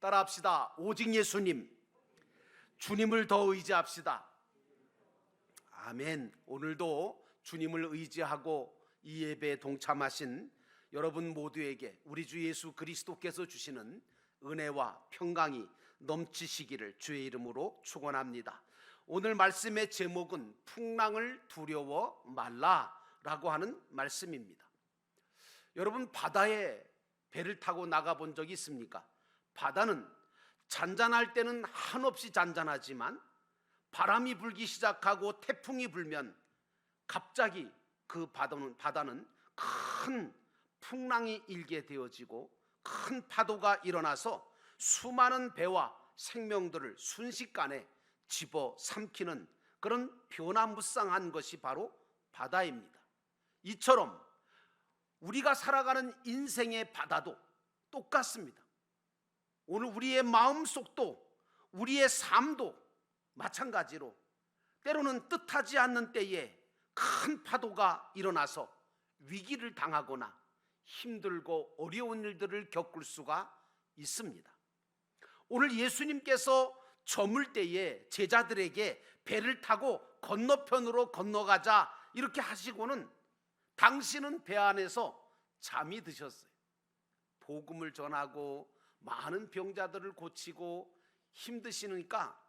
따라합시다. 오직 예수님, 주님을 더 의지합시다. 아멘. 오늘도 주님을 의지하고 이 예배에 동참하신 여러분 모두에게 우리 주 예수 그리스도께서 주시는 은혜와 평강이 넘치시기를 주의 이름으로 축원합니다. 오늘 말씀의 제목은 풍랑을 두려워 말라라고 하는 말씀입니다. 여러분, 바다에 배를 타고 나가본 적이 있습니까? 바다는 잔잔할 때는 한없이 잔잔하지만 바람이 불기 시작하고 태풍이 불면 갑자기 그 바다는 큰 풍랑이 일게 되어지고 큰 파도가 일어나서 수많은 배와 생명들을 순식간에 집어삼키는 그런 변화무쌍한 것이 바로 바다입니다. 이처럼 우리가 살아가는 인생의 바다도 똑같습니다. 오늘 우리의 마음속도 우리의 삶도 마찬가지로 때로는 뜻하지 않는 때에 큰 파도가 일어나서 위기를 당하거나 힘들고 어려운 일들을 겪을 수가 있습니다. 오늘 예수님께서 저물 때에 제자들에게 배를 타고 건너편으로 건너가자 이렇게 하시고는 당신은 배 안에서 잠이 드셨어요. 복음을 전하고 많은 병자들을 고치고 힘드시니까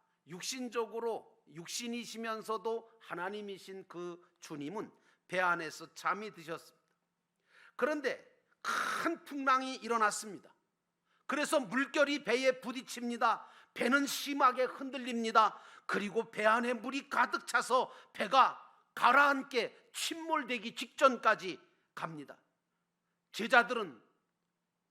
육신이시면서도 하나님이신 그 주님은 배 안에서 잠이 드셨습니다. 그런데 큰 풍랑이 일어났습니다. 그래서 물결이 배에 부딪힙니다. 배는 심하게 흔들립니다. 그리고 배 안에 물이 가득 차서 배가 가라앉게 침몰되기 직전까지 갑니다. 제자들은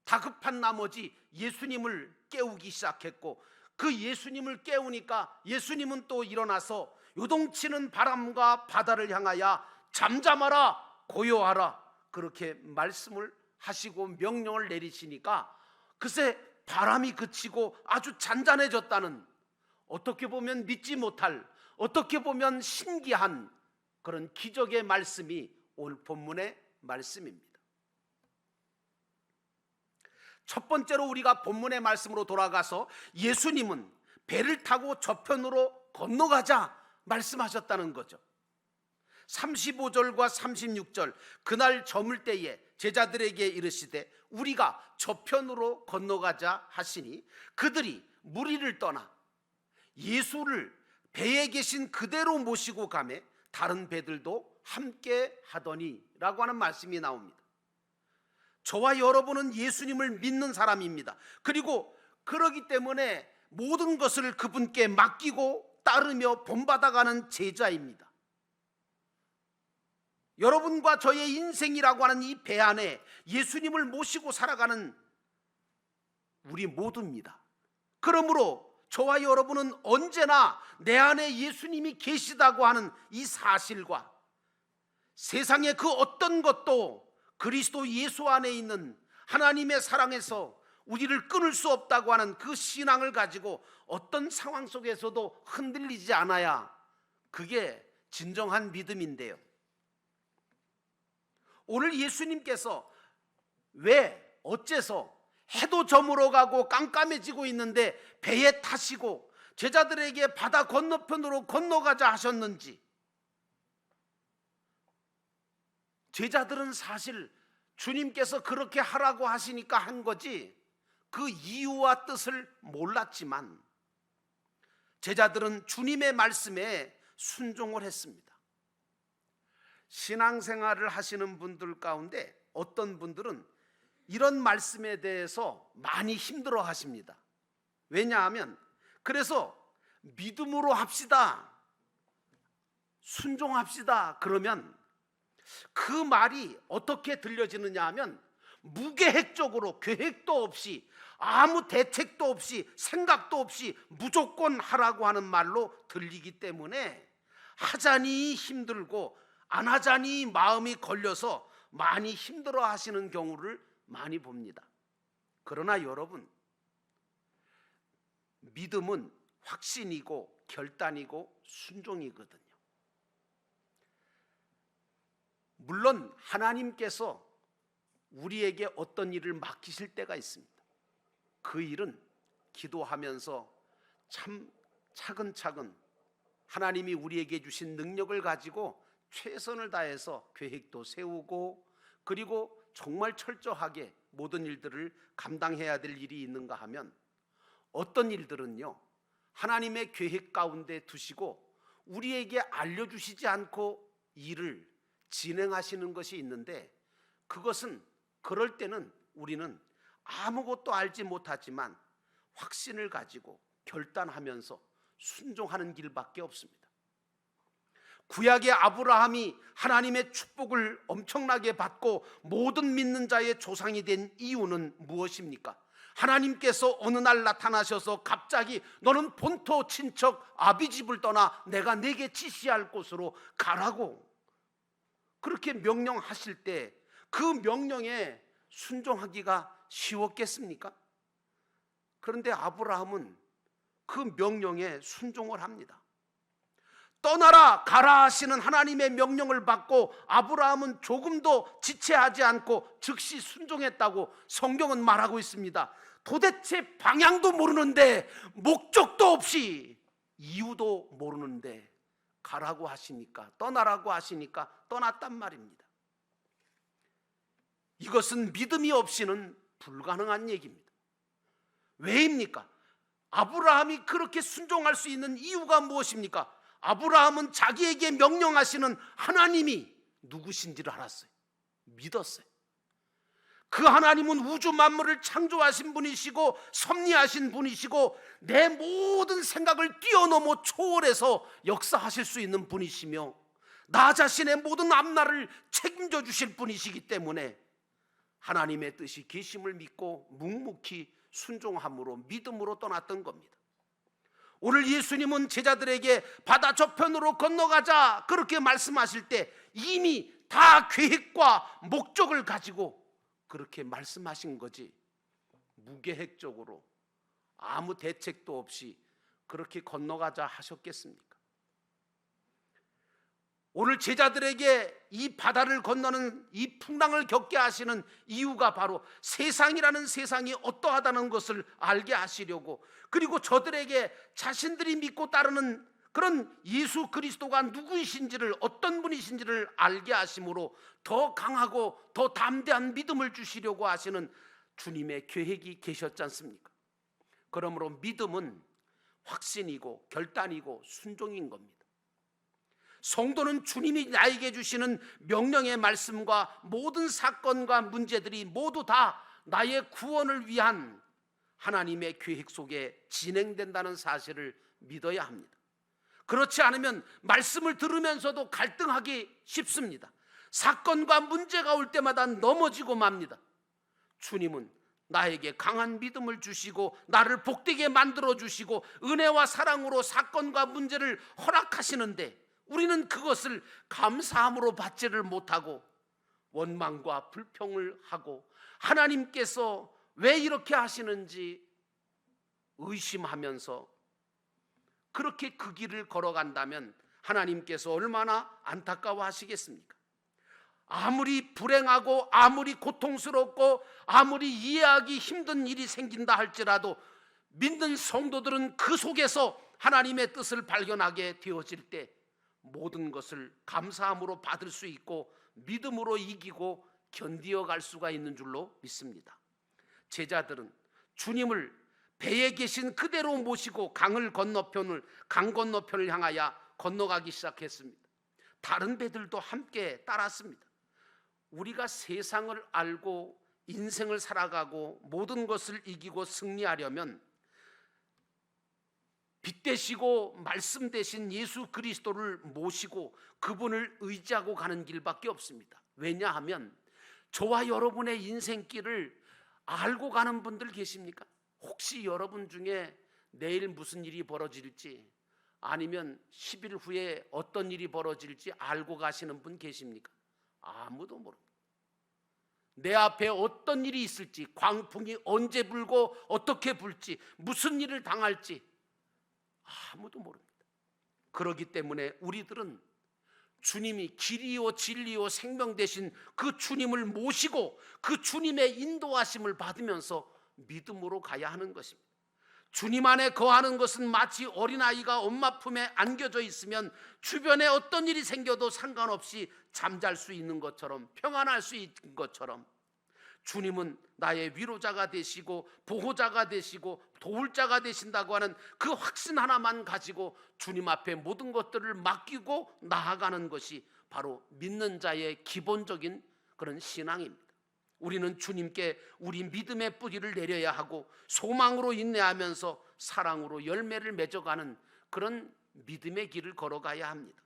다급한 나머지 예수님을 깨우기 시작했고 그 예수님을 깨우니까 예수님은 또 일어나서 요동치는 바람과 바다를 향하여 잠잠하라, 고요하라 그렇게 말씀을 하시고 명령을 내리시니까 글쎄 바람이 그치고 아주 잔잔해졌다는, 어떻게 보면 믿지 못할, 어떻게 보면 신기한 그런 기적의 말씀이 오늘 본문의 말씀입니다. 첫 번째로 우리가 본문의 말씀으로 돌아가서 예수님은 배를 타고 저편으로 건너가자 말씀하셨다는 거죠. 35절과 36절, 그날 저물 때에 제자들에게 이르시되 우리가 저편으로 건너가자 하시니 그들이 무리를 떠나 예수를 배에 계신 그대로 모시고 가매 다른 배들도 함께 하더니 라고 하는 말씀이 나옵니다. 저와 여러분은 예수님을 믿는 사람입니다. 그리고 그러기 때문에 모든 것을 그분께 맡기고 따르며 본받아가는 제자입니다. 여러분과 저의 인생이라고 하는 이 배 안에 예수님을 모시고 살아가는 우리 모두입니다. 그러므로 저와 여러분은 언제나 내 안에 예수님이 계시다고 하는 이 사실과 세상의 그 어떤 것도 그리스도 예수 안에 있는 하나님의 사랑에서 우리를 끊을 수 없다고 하는 그 신앙을 가지고 어떤 상황 속에서도 흔들리지 않아야 그게 진정한 믿음인데요. 오늘 예수님께서 왜 어째서 해도 저물어 가고 깜깜해지고 있는데 배에 타시고 제자들에게 바다 건너편으로 건너가자 하셨는지, 제자들은 사실 주님께서 그렇게 하라고 하시니까 한 거지 그 이유와 뜻을 몰랐지만 제자들은 주님의 말씀에 순종을 했습니다. 신앙생활을 하시는 분들 가운데 어떤 분들은 이런 말씀에 대해서 많이 힘들어 하십니다. 왜냐하면 그래서 믿음으로 합시다, 순종합시다 그러면 그 말이 어떻게 들려지느냐 하면 무계획적으로 계획도 없이 아무 대책도 없이 생각도 없이 무조건 하라고 하는 말로 들리기 때문에 하자니 힘들고 안 하자니 마음이 걸려서 많이 힘들어 하시는 경우를 많이 봅니다. 그러나 여러분, 믿음은 확신이고 결단이고 순종이거든요. 물론 하나님께서 우리에게 어떤 일을 맡기실 때가 있습니다. 그 일은 기도하면서 참 차근차근 하나님이 우리에게 주신 능력을 가지고 최선을 다해서 계획도 세우고, 그리고 정말 철저하게 모든 일들을 감당해야 될 일이 있는가 하면, 어떤 일들은요 하나님의 계획 가운데 두시고 우리에게 알려주시지 않고 일을 진행하시는 것이 있는데, 그것은 그럴 때는 우리는 아무것도 알지 못하지만 확신을 가지고 결단하면서 순종하는 길밖에 없습니다. 구약의 아브라함이 하나님의 축복을 엄청나게 받고 모든 믿는 자의 조상이 된 이유는 무엇입니까? 하나님께서 어느 날 나타나셔서 갑자기 너는 본토 친척 아비집을 떠나 내가 네게 지시할 곳으로 가라고 그렇게 명령하실 때 그 명령에 순종하기가 쉬웠겠습니까? 그런데 아브라함은 그 명령에 순종을 합니다. 떠나라 가라 하시는 하나님의 명령을 받고 아브라함은 조금도 지체하지 않고 즉시 순종했다고 성경은 말하고 있습니다. 도대체 방향도 모르는데, 목적도 없이, 이유도 모르는데 가라고 하시니까, 떠나라고 하시니까 떠났단 말입니다. 이것은 믿음이 없이는 불가능한 얘기입니다. 왜입니까? 아브라함이 그렇게 순종할 수 있는 이유가 무엇입니까? 아브라함은 자기에게 명령하시는 하나님이 누구신지를 알았어요. 믿었어요. 그 하나님은 우주 만물을 창조하신 분이시고 섭리하신 분이시고 내 모든 생각을 뛰어넘어 초월해서 역사하실 수 있는 분이시며 나 자신의 모든 앞날을 책임져 주실 분이시기 때문에 하나님의 뜻이 계심을 믿고 묵묵히 순종함으로, 믿음으로 떠났던 겁니다. 오늘 예수님은 제자들에게 바다 저편으로 건너가자 그렇게 말씀하실 때 이미 다 계획과 목적을 가지고 그렇게 말씀하신 거지, 무계획적으로 아무 대책도 없이 그렇게 건너가자 하셨겠습니까? 오늘 제자들에게 이 바다를 건너는 이 풍랑을 겪게 하시는 이유가 바로 세상이라는 세상이 어떠하다는 것을 알게 하시려고, 그리고 저들에게 자신들이 믿고 따르는 그런 예수 그리스도가 누구이신지를, 어떤 분이신지를 알게 하심으로 더 강하고 더 담대한 믿음을 주시려고 하시는 주님의 계획이 계셨지 않습니까? 그러므로 믿음은 확신이고 결단이고 순종인 겁니다. 성도는 주님이 나에게 주시는 명령의 말씀과 모든 사건과 문제들이 모두 다 나의 구원을 위한 하나님의 계획 속에 진행된다는 사실을 믿어야 합니다. 그렇지 않으면 말씀을 들으면서도 갈등하기 쉽습니다. 사건과 문제가 올 때마다 넘어지고 맙니다. 주님은 나에게 강한 믿음을 주시고 나를 복되게 만들어 주시고 은혜와 사랑으로 사건과 문제를 허락하시는데, 우리는 그것을 감사함으로 받지를 못하고 원망과 불평을 하고 하나님께서 왜 이렇게 하시는지 의심하면서 그렇게 그 길을 걸어간다면 하나님께서 얼마나 안타까워하시겠습니까? 아무리 불행하고 아무리 고통스럽고 아무리 이해하기 힘든 일이 생긴다 할지라도 믿는 성도들은 그 속에서 하나님의 뜻을 발견하게 되어질 때 모든 것을 감사함으로 받을 수 있고 믿음으로 이기고 견디어 갈 수가 있는 줄로 믿습니다. 제자들은 주님을 배에 계신 그대로 모시고 강 건너편을 향하여 건너가기 시작했습니다. 다른 배들도 함께 따랐습니다. 우리가 세상을 알고 인생을 살아가고 모든 것을 이기고 승리하려면 빛 되시고 말씀 되신 예수 그리스도를 모시고 그분을 의지하고 가는 길밖에 없습니다. 왜냐하면 저와 여러분의 인생길을 알고 가는 분들 계십니까? 혹시 여러분 중에 내일 무슨 일이 벌어질지 아니면 10일 후에 어떤 일이 벌어질지 알고 가시는 분 계십니까? 아무도 모릅니다. 내 앞에 어떤 일이 있을지, 광풍이 언제 불고 어떻게 불지, 무슨 일을 당할지 아무도 모릅니다. 그렇기 때문에 우리들은 주님이 길이요 진리요 생명 되신 그 주님을 모시고 그 주님의 인도하심을 받으면서 믿음으로 가야 하는 것입니다. 주님 안에 거하는 것은 마치 어린아이가 엄마 품에 안겨져 있으면 주변에 어떤 일이 생겨도 상관없이 잠잘 수 있는 것처럼, 평안할 수 있는 것처럼, 주님은 나의 위로자가 되시고 보호자가 되시고 도울 자가 되신다고 하는 그 확신 하나만 가지고 주님 앞에 모든 것들을 맡기고 나아가는 것이 바로 믿는 자의 기본적인 그런 신앙입니다. 우리는 주님께 우리 믿음의 뿌리를 내려야 하고 소망으로 인내하면서 사랑으로 열매를 맺어가는 그런 믿음의 길을 걸어가야 합니다.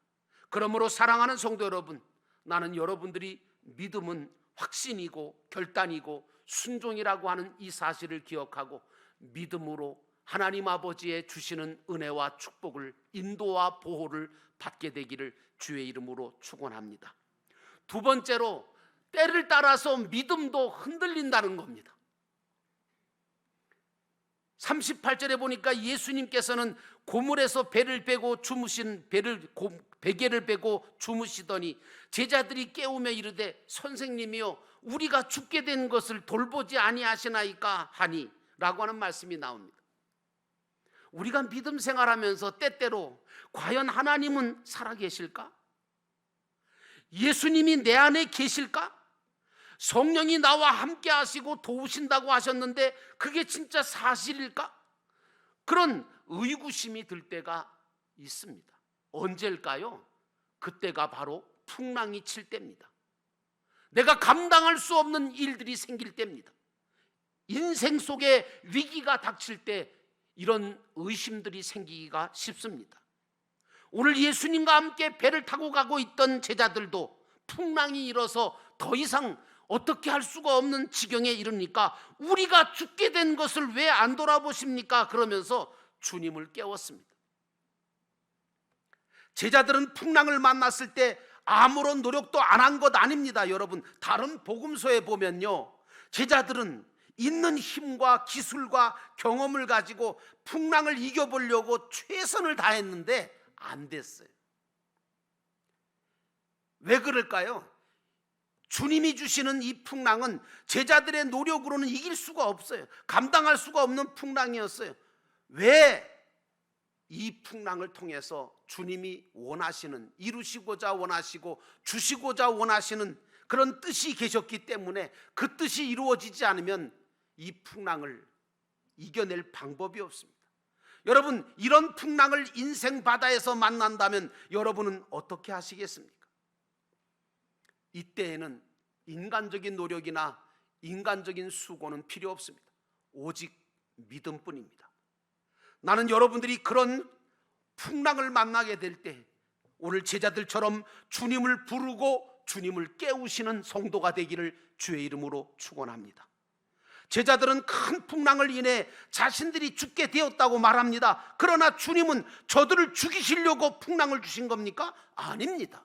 그러므로 사랑하는 성도 여러분, 나는 여러분들이 믿음은 확신이고 결단이고 순종이라고 하는 이 사실을 기억하고 믿음으로 하나님 아버지의 주시는 은혜와 축복을, 인도와 보호를 받게 되기를 주의 이름으로 축원합니다. 두 번째로, 때를 따라서 믿음도 흔들린다는 겁니다. 38절에 보니까 예수님께서는 고물에서 베개를 빼고 주무시더니 제자들이 깨우며 이르되 선생님이여 우리가 죽게 된 것을 돌보지 아니하시나이까 하니 라고 하는 말씀이 나옵니다. 우리가 믿음 생활하면서 때때로 과연 하나님은 살아계실까? 예수님이 내 안에 계실까? 성령이 나와 함께 하시고 도우신다고 하셨는데 그게 진짜 사실일까? 그런 의구심이 들 때가 있습니다. 언제일까요? 그때가 바로 풍랑이 칠 때입니다. 내가 감당할 수 없는 일들이 생길 때입니다. 인생 속에 위기가 닥칠 때 이런 의심들이 생기기가 쉽습니다. 오늘 예수님과 함께 배를 타고 가고 있던 제자들도 풍랑이 일어서 더 이상 어떻게 할 수가 없는 지경에 이르니까 우리가 죽게 된 것을 왜 안 돌아보십니까? 그러면서 주님을 깨웠습니다. 제자들은 풍랑을 만났을 때 아무런 노력도 안 한 것 아닙니다. 여러분, 다른 복음서에 보면요, 제자들은 있는 힘과 기술과 경험을 가지고 풍랑을 이겨보려고 최선을 다했는데 안 됐어요. 왜 그럴까요? 주님이 주시는 이 풍랑은 제자들의 노력으로는 이길 수가 없어요. 감당할 수가 없는 풍랑이었어요. 왜? 이 풍랑을 통해서 주님이 원하시는, 이루시고자 원하시고 주시고자 원하시는 그런 뜻이 계셨기 때문에 그 뜻이 이루어지지 않으면 이 풍랑을 이겨낼 방법이 없습니다. 여러분, 이런 풍랑을 인생 바다에서 만난다면 여러분은 어떻게 하시겠습니까? 이때에는 인간적인 노력이나 인간적인 수고는 필요 없습니다. 오직 믿음뿐입니다. 나는 여러분들이 그런 풍랑을 만나게 될 때 오늘 제자들처럼 주님을 부르고 주님을 깨우시는 성도가 되기를 주의 이름으로 축원합니다. 제자들은 큰 풍랑을 인해 자신들이 죽게 되었다고 말합니다. 그러나 주님은 저들을 죽이시려고 풍랑을 주신 겁니까? 아닙니다.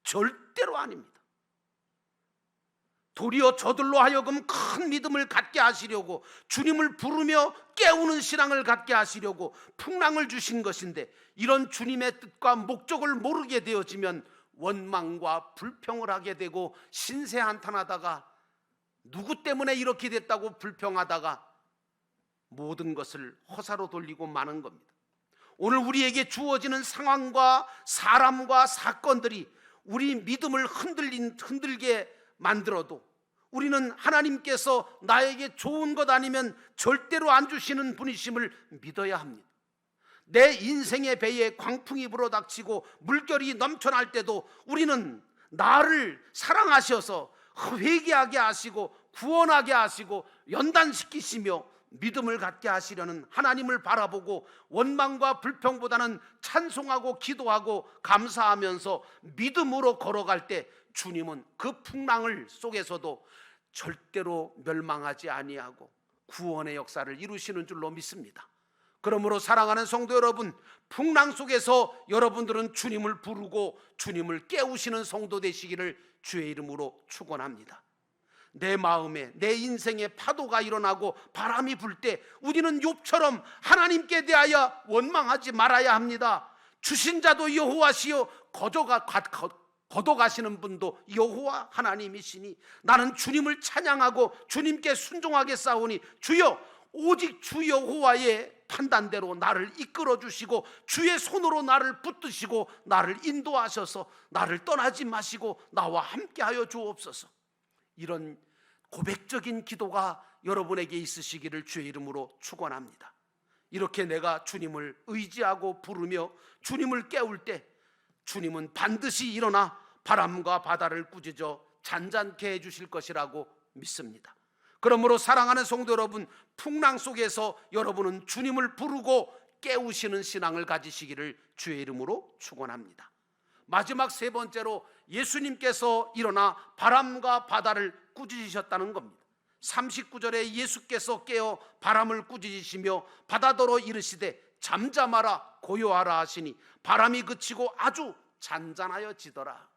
절대로 아닙니다. 도리어 저들로 하여금 큰 믿음을 갖게 하시려고, 주님을 부르며 깨우는 신앙을 갖게 하시려고 풍랑을 주신 것인데, 이런 주님의 뜻과 목적을 모르게 되어지면 원망과 불평을 하게 되고 신세한탄하다가 누구 때문에 이렇게 됐다고 불평하다가 모든 것을 허사로 돌리고 마는 겁니다. 오늘 우리에게 주어지는 상황과 사람과 사건들이 우리 믿음을 흔들게 만들어도 우리는 하나님께서 나에게 좋은 것 아니면 절대로 안 주시는 분이심을 믿어야 합니다. 내 인생의 배에 광풍이 불어닥치고 물결이 넘쳐날 때도 우리는 나를 사랑하셔서 회개하게 하시고 구원하게 하시고 연단시키시며 믿음을 갖게 하시려는 하나님을 바라보고 원망과 불평보다는 찬송하고 기도하고 감사하면서 믿음으로 걸어갈 때 주님은 그 풍랑을 속에서도 절대로 멸망하지 아니하고 구원의 역사를 이루시는 줄로 믿습니다. 그러므로 사랑하는 성도 여러분, 풍랑 속에서 여러분들은 주님을 부르고 주님을 깨우시는 성도 되시기를 주의 이름으로 축원합니다. 내 마음에, 내 인생에 파도가 일어나고 바람이 불 때 우리는 욥처럼 하나님께 대하여 원망하지 말아야 합니다. 주신 자도 여호와시요 걷어가시는 분도 여호와 하나님이시니 나는 주님을 찬양하고 주님께 순종하게 싸우니 주여 오직 주 여호와의 판단대로 나를 이끌어 주시고 주의 손으로 나를 붙드시고 나를 인도하셔서 나를 떠나지 마시고 나와 함께하여 주옵소서. 이런 고백적인 기도가 여러분에게 있으시기를 주의 이름으로 축원합니다. 이렇게 내가 주님을 의지하고 부르며 주님을 깨울 때 주님은 반드시 일어나 바람과 바다를 꾸짖어 잔잔케 해주실 것이라고 믿습니다. 그러므로 사랑하는 성도 여러분, 풍랑 속에서 여러분은 주님을 부르고 깨우시는 신앙을 가지시기를 주의 이름으로 축원합니다. 마지막 세 번째로 예수님께서 일어나 바람과 바다를 꾸짖으셨다는 겁니다. 39절에 예수께서 깨어 바람을 꾸짖으시며 바다더러 이르시되 잠잠하라 고요하라 하시니 바람이 그치고 아주 잔잔하여지더라.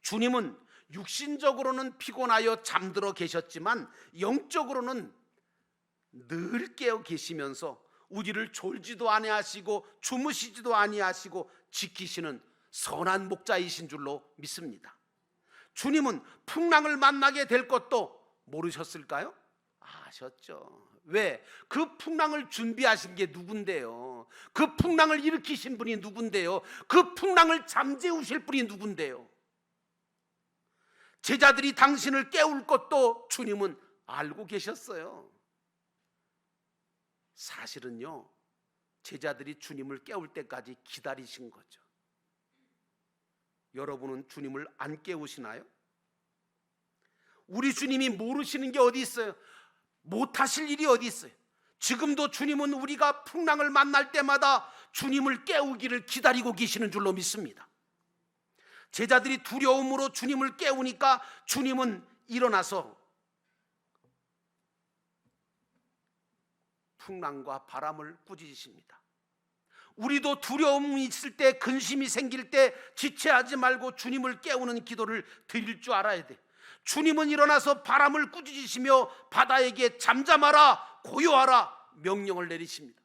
주님은 육신적으로는 피곤하여 잠들어 계셨지만 영적으로는 늘 깨어 계시면서 우리를 졸지도 아니하시고 주무시지도 아니하시고 지키시는 선한 목자이신 줄로 믿습니다. 주님은 풍랑을 만나게 될 것도 모르셨을까요? 아셨죠. 왜? 그 풍랑을 준비하신 게 누군데요? 그 풍랑을 일으키신 분이 누군데요? 그 풍랑을 잠재우실 분이 누군데요? 제자들이 당신을 깨울 것도 주님은 알고 계셨어요. 사실은요, 제자들이 주님을 깨울 때까지 기다리신 거죠. 여러분은 주님을 안 깨우시나요? 우리 주님이 모르시는 게 어디 있어요? 못하실 일이 어디 있어요? 지금도 주님은 우리가 풍랑을 만날 때마다 주님을 깨우기를 기다리고 계시는 줄로 믿습니다. 제자들이 두려움으로 주님을 깨우니까 주님은 일어나서 풍랑과 바람을 꾸짖으십니다. 우리도 두려움이 있을 때, 근심이 생길 때 지체하지 말고 주님을 깨우는 기도를 드릴 줄 알아야 돼. 주님은 일어나서 바람을 꾸짖으시며 바다에게 잠잠하라 고요하라 명령을 내리십니다.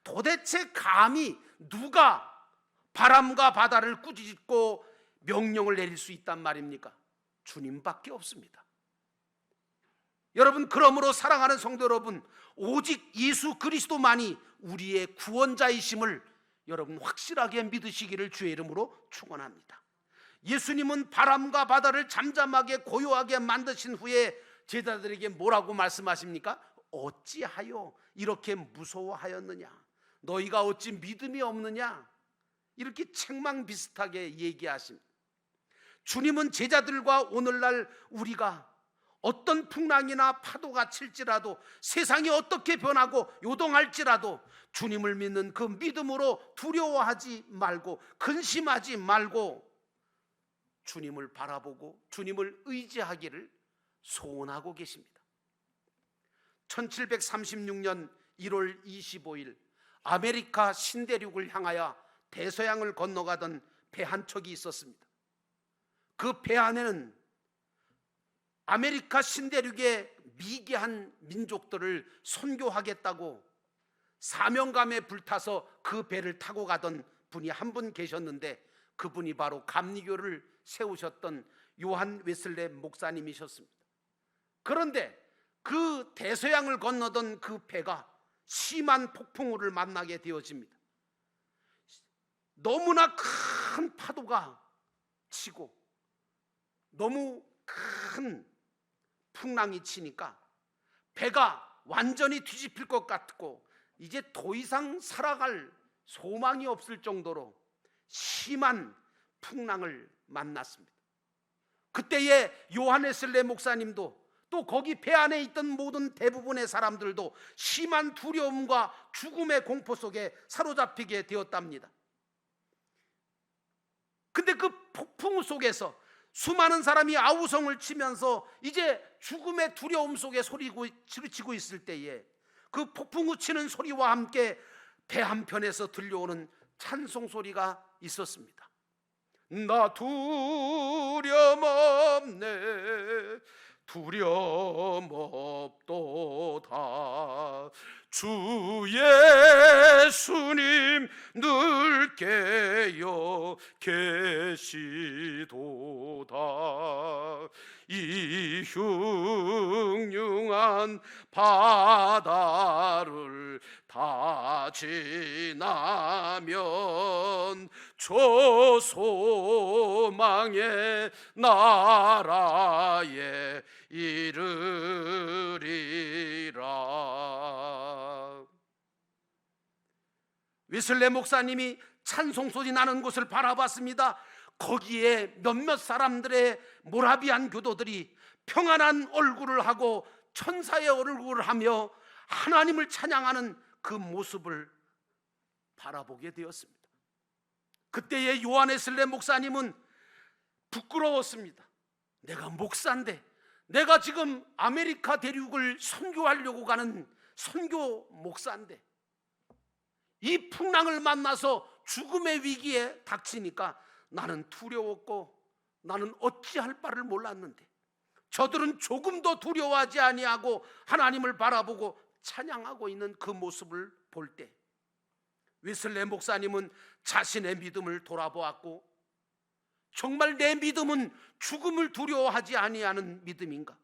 도대체 감히 누가 바람과 바다를 꾸짖고 명령을 내릴 수 있단 말입니까? 주님밖에 없습니다. 여러분, 그러므로 사랑하는 성도 여러분, 오직 예수 그리스도만이 우리의 구원자이심을 여러분 확실하게 믿으시기를 주의 이름으로 축원합니다. 예수님은 바람과 바다를 잠잠하게 고요하게 만드신 후에 제자들에게 뭐라고 말씀하십니까? 어찌하여 이렇게 무서워하였느냐? 너희가 어찌 믿음이 없느냐? 이렇게 책망 비슷하게 얘기하십니다. 주님은 제자들과 오늘날 우리가 어떤 풍랑이나 파도가 칠지라도, 세상이 어떻게 변하고 요동할지라도 주님을 믿는 그 믿음으로 두려워하지 말고 근심하지 말고 주님을 바라보고 주님을 의지하기를 소원하고 계십니다. 1736년 1월 25일 아메리카 신대륙을 향하여 대서양을 건너가던 배 한 척이 있었습니다. 그 배 안에는 아메리카 신대륙의 미개한 민족들을 선교하겠다고 사명감에 불타서 그 배를 타고 가던 분이 한 분 계셨는데, 그분이 바로 감리교를 세우셨던 요한 웨슬레 목사님이셨습니다. 그런데 그 대서양을 건너던 그 배가 심한 폭풍우를 만나게 되어집니다. 너무나 큰 파도가 치고 너무 큰 풍랑이 치니까 배가 완전히 뒤집힐 것 같고 이제 더 이상 살아갈 소망이 없을 정도로 심한 풍랑을 만났습니다. 그때에 요한 웨슬레 목사님도 또 거기 배 안에 있던 모든 대부분의 사람들도 심한 두려움과 죽음의 공포 속에 사로잡히게 되었답니다. 근데 그 폭풍우 속에서 수많은 사람이 아우성을 치면서 이제 죽음의 두려움 속에 소리치고 있을 때에 그 폭풍우 치는 소리와 함께 배 한편에서 들려오는 찬송 소리가 있었습니다. 나 두려움 없네, 두려움 없도다, 주 예수님 늘 깨어 계시도다, 이 흉흉한 바다를 다 지나면 저 소망의 나라에 이르리라. 웨슬레 목사님이 찬송 소리 나는 곳을 바라봤습니다. 거기에 몇몇 사람들의 모라비안 교도들이 평안한 얼굴을 하고 천사의 얼굴을 하며 하나님을 찬양하는 그 모습을 바라보게 되었습니다. 그때의 요한웨슬레 목사님은 부끄러웠습니다. 내가 목사인데, 내가 지금 아메리카 대륙을 선교하려고 가는 선교 목사인데, 이 풍랑을 만나서 죽음의 위기에 닥치니까 나는 두려웠고 나는 어찌할 바를 몰랐는데, 저들은 조금도 두려워하지 아니하고 하나님을 바라보고 찬양하고 있는 그 모습을 볼 때 웨슬레 목사님은 자신의 믿음을 돌아보았고, 정말 내 믿음은 죽음을 두려워하지 아니하는 믿음인가?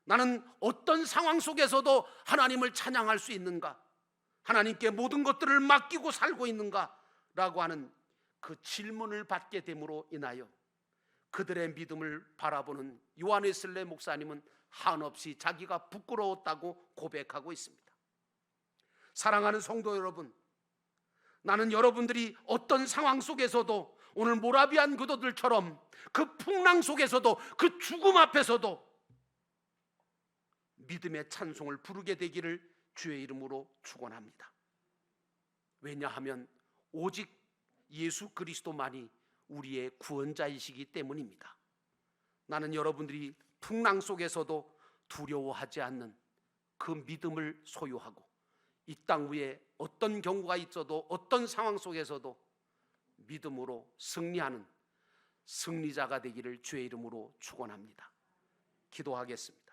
나는 어떤 상황 속에서도 하나님을 찬양할 수 있는가? 하나님께 모든 것들을 맡기고 살고 있는가? 라고 하는 그 질문을 받게 됨으로 인하여 그들의 믿음을 바라보는 요한웨슬레 목사님은 한없이 자기가 부끄러웠다고 고백하고 있습니다. 사랑하는 성도 여러분, 나는 여러분들이 어떤 상황 속에서도 오늘 모라비안 교도들처럼 그 풍랑 속에서도 그 죽음 앞에서도 믿음의 찬송을 부르게 되기를 주의 이름으로 축원합니다. 왜냐하면 오직 예수 그리스도만이 우리의 구원자이시기 때문입니다. 나는 여러분들이 풍랑 속에서도 두려워하지 않는 그 믿음을 소유하고 이 땅 위에 어떤 경우가 있어도 어떤 상황 속에서도 믿음으로 승리하는 승리자가 되기를 주의 이름으로 축원합니다. 기도하겠습니다.